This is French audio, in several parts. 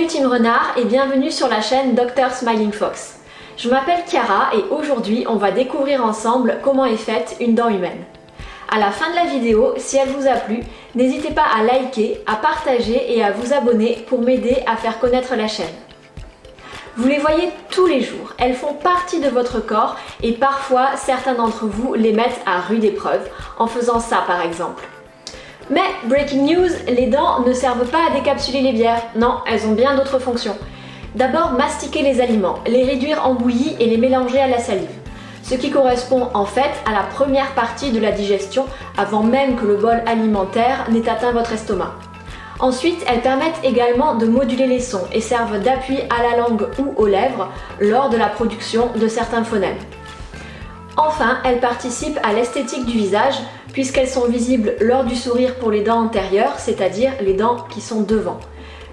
Salut Team Renard et bienvenue sur la chaîne Dr Smiling Fox. Je m'appelle Chiara et aujourd'hui on va découvrir ensemble comment est faite une dent humaine. À la fin de la vidéo, si elle vous a plu, n'hésitez pas à liker, à partager et à vous abonner pour m'aider à faire connaître la chaîne. Vous les voyez tous les jours, elles font partie de votre corps et parfois certains d'entre vous les mettent à rude épreuve en faisant ça par exemple. Mais, breaking news, les dents ne servent pas à décapsuler les bières, non, elles ont bien d'autres fonctions. D'abord, mastiquer les aliments, les réduire en bouillie et les mélanger à la salive. Ce qui correspond en fait à la première partie de la digestion avant même que le bol alimentaire n'ait atteint votre estomac. Ensuite, elles permettent également de moduler les sons et servent d'appui à la langue ou aux lèvres lors de la production de certains phonèmes. Enfin, elles participent à l'esthétique du visage puisqu'elles sont visibles lors du sourire pour les dents antérieures, c'est-à-dire les dents qui sont devant.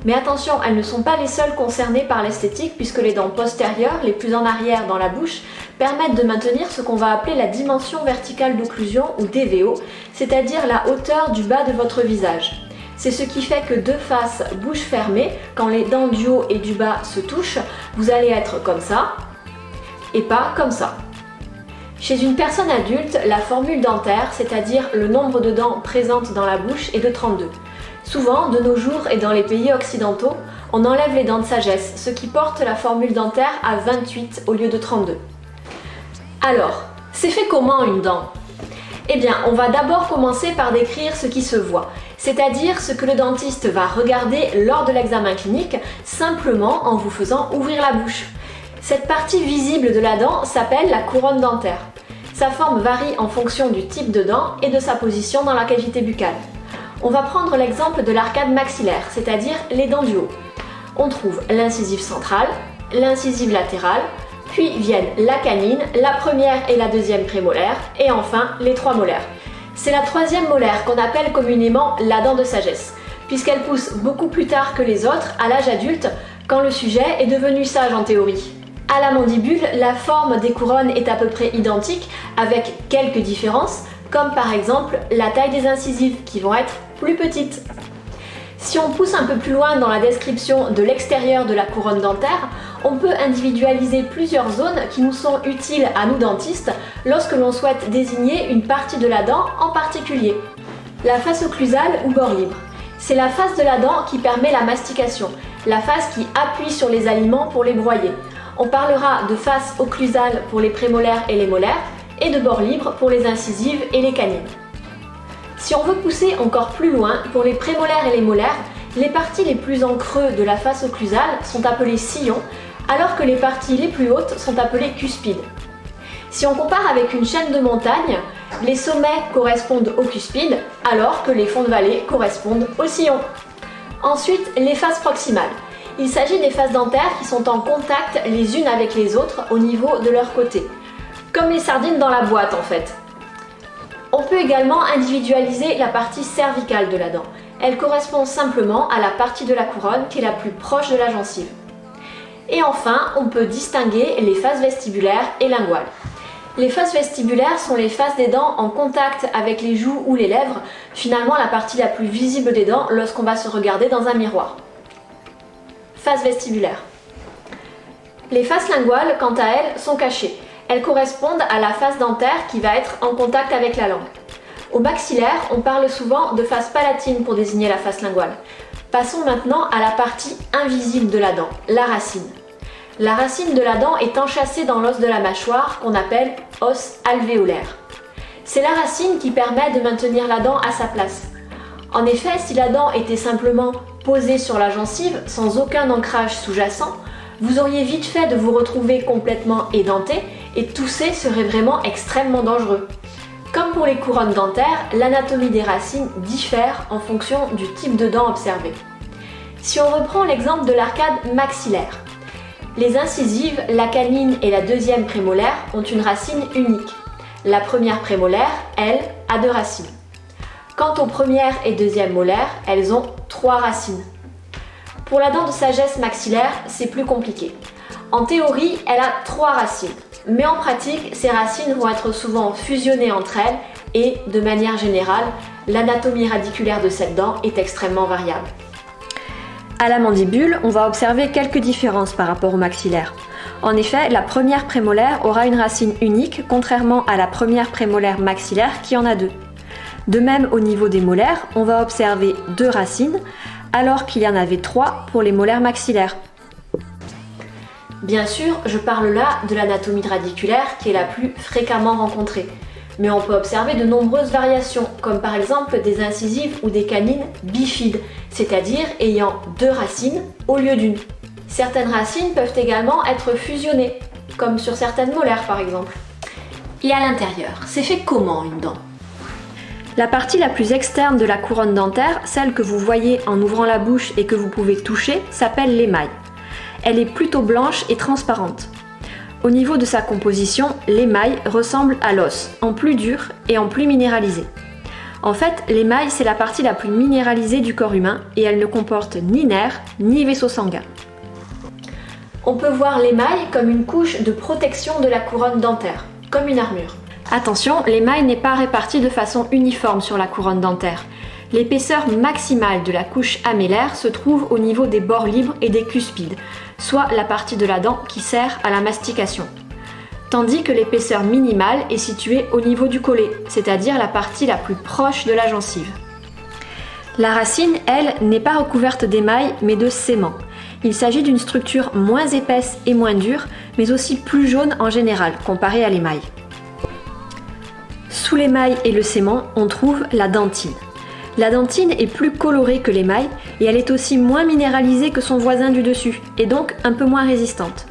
Mais attention, elles ne sont pas les seules concernées par l'esthétique puisque les dents postérieures, les plus en arrière dans la bouche, permettent de maintenir ce qu'on va appeler la dimension verticale d'occlusion ou DVO, c'est-à-dire la hauteur du bas de votre visage. C'est ce qui fait que de face, bouche fermée, quand les dents du haut et du bas se touchent, vous allez être comme ça et pas comme ça. Chez une personne adulte, la formule dentaire, c'est-à-dire le nombre de dents présentes dans la bouche, est de 32. Souvent, de nos jours et dans les pays occidentaux, on enlève les dents de sagesse, ce qui porte la formule dentaire à 28 au lieu de 32. Alors, c'est fait comment une dent ? Eh bien, on va d'abord commencer par décrire ce qui se voit, c'est-à-dire ce que le dentiste va regarder lors de l'examen clinique, simplement en vous faisant ouvrir la bouche. Cette partie visible de la dent s'appelle la couronne dentaire. Sa forme varie en fonction du type de dent et de sa position dans la cavité buccale. On va prendre l'exemple de l'arcade maxillaire, c'est-à-dire les dents du haut. On trouve l'incisive centrale, l'incisive latérale, puis viennent la canine, la première et la deuxième prémolaire, et enfin les trois molaires. C'est la troisième molaire qu'on appelle communément la dent de sagesse, puisqu'elle pousse beaucoup plus tard que les autres, à l'âge adulte, quand le sujet est devenu sage en théorie. À la mandibule, la forme des couronnes est à peu près identique, avec quelques différences, comme par exemple la taille des incisives qui vont être plus petites. Si on pousse un peu plus loin dans la description de l'extérieur de la couronne dentaire, on peut individualiser plusieurs zones qui nous sont utiles à nous dentistes lorsque l'on souhaite désigner une partie de la dent en particulier. La face occlusale ou bord libre. C'est la face de la dent qui permet la mastication, la face qui appuie sur les aliments pour les broyer. On parlera de face occlusale pour les prémolaires et les molaires et de bord libre pour les incisives et les canines. Si on veut pousser encore plus loin, pour les prémolaires et les molaires, les parties les plus en creux de la face occlusale sont appelées sillons, alors que les parties les plus hautes sont appelées cuspides. Si on compare avec une chaîne de montagnes, les sommets correspondent aux cuspides, alors que les fonds de vallée correspondent aux sillons. Ensuite, les faces proximales. Il s'agit des faces dentaires qui sont en contact les unes avec les autres au niveau de leur côté. Comme les sardines dans la boîte en fait. On peut également individualiser la partie cervicale de la dent. Elle correspond simplement à la partie de la couronne qui est la plus proche de la gencive. Et enfin, on peut distinguer les faces vestibulaires et linguales. Les faces vestibulaires sont les faces des dents en contact avec les joues ou les lèvres, finalement la partie la plus visible des dents lorsqu'on va se regarder dans un miroir. Face vestibulaire. Les faces linguales, quant à elles, sont cachées. Elles correspondent à la face dentaire qui va être en contact avec la langue. Au maxillaire, on parle souvent de face palatine pour désigner la face linguale. Passons maintenant à la partie invisible de la dent, la racine. La racine de la dent est enchâssée dans l'os de la mâchoire qu'on appelle os alvéolaire. C'est la racine qui permet de maintenir la dent à sa place. En effet, si la dent était simplement posée sur la gencive, sans aucun ancrage sous-jacent, vous auriez vite fait de vous retrouver complètement édenté et tousser serait vraiment extrêmement dangereux. Comme pour les couronnes dentaires, l'anatomie des racines diffère en fonction du type de dent observé. Si on reprend l'exemple de l'arcade maxillaire, les incisives, la canine et la deuxième prémolaire ont une racine unique. La première prémolaire, elle, a 2 racines. Quant aux premières et deuxième molaires, elles ont 3 racines. Pour la dent de sagesse maxillaire, c'est plus compliqué. En théorie, elle a 3 racines, mais en pratique, ces racines vont être souvent fusionnées entre elles et, de manière générale, l'anatomie radiculaire de cette dent est extrêmement variable. À la mandibule, on va observer quelques différences par rapport au maxillaire. En effet, la première prémolaire aura une racine unique, contrairement à la première prémolaire maxillaire qui en a deux. De même, au niveau des molaires, on va observer deux racines, alors qu'il y en avait trois pour les molaires maxillaires. Bien sûr, je parle là de l'anatomie radiculaire qui est la plus fréquemment rencontrée. Mais on peut observer de nombreuses variations, comme par exemple des incisives ou des canines bifides, c'est-à-dire ayant deux racines au lieu d'une. Certaines racines peuvent également être fusionnées, comme sur certaines molaires par exemple. Et à l'intérieur, c'est fait comment une dent? La partie la plus externe de la couronne dentaire, celle que vous voyez en ouvrant la bouche et que vous pouvez toucher, s'appelle l'émail. Elle est plutôt blanche et transparente. Au niveau de sa composition, l'émail ressemble à l'os, en plus dur et en plus minéralisé. En fait, l'émail c'est la partie la plus minéralisée du corps humain et elle ne comporte ni nerfs ni vaisseaux sanguins. On peut voir l'émail comme une couche de protection de la couronne dentaire, comme une armure. Attention, l'émail n'est pas réparti de façon uniforme sur la couronne dentaire. L'épaisseur maximale de la couche améllaire se trouve au niveau des bords libres et des cuspides, soit la partie de la dent qui sert à la mastication. Tandis que l'épaisseur minimale est située au niveau du collet, c'est-à-dire la partie la plus proche de la gencive. La racine, elle, n'est pas recouverte d'émail mais de sément. Il s'agit d'une structure moins épaisse et moins dure, mais aussi plus jaune en général, comparée à l'émail. Sous l'émail et le sément, on trouve la dentine. La dentine est plus colorée que l'émail et elle est aussi moins minéralisée que son voisin du dessus et donc un peu moins résistante.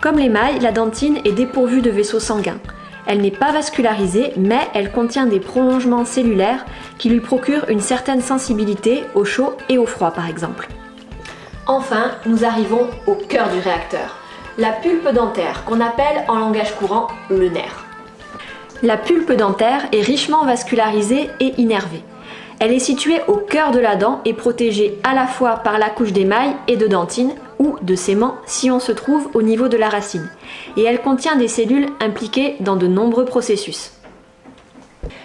Comme l'émail, la dentine est dépourvue de vaisseaux sanguins. Elle n'est pas vascularisée mais elle contient des prolongements cellulaires qui lui procurent une certaine sensibilité au chaud et au froid par exemple. Enfin, nous arrivons au cœur du réacteur, la pulpe dentaire qu'on appelle en langage courant le nerf. La pulpe dentaire est richement vascularisée et innervée. Elle est située au cœur de la dent et protégée à la fois par la couche d'émail et de dentine, ou de sément si on se trouve au niveau de la racine. Et elle contient des cellules impliquées dans de nombreux processus.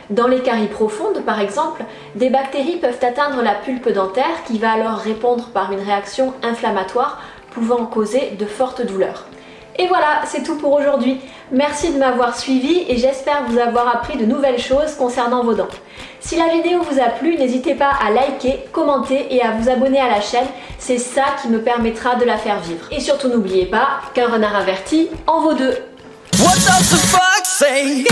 Dans les caries profondes, par exemple, des bactéries peuvent atteindre la pulpe dentaire qui va alors répondre par une réaction inflammatoire pouvant causer de fortes douleurs. Et voilà, c'est tout pour aujourd'hui. Merci de m'avoir suivi et j'espère vous avoir appris de nouvelles choses concernant vos dents. Si la vidéo vous a plu, n'hésitez pas à liker, commenter et à vous abonner à la chaîne, c'est ça qui me permettra de la faire vivre. Et surtout n'oubliez pas qu'un renard averti en vaut deux. What does the fox say?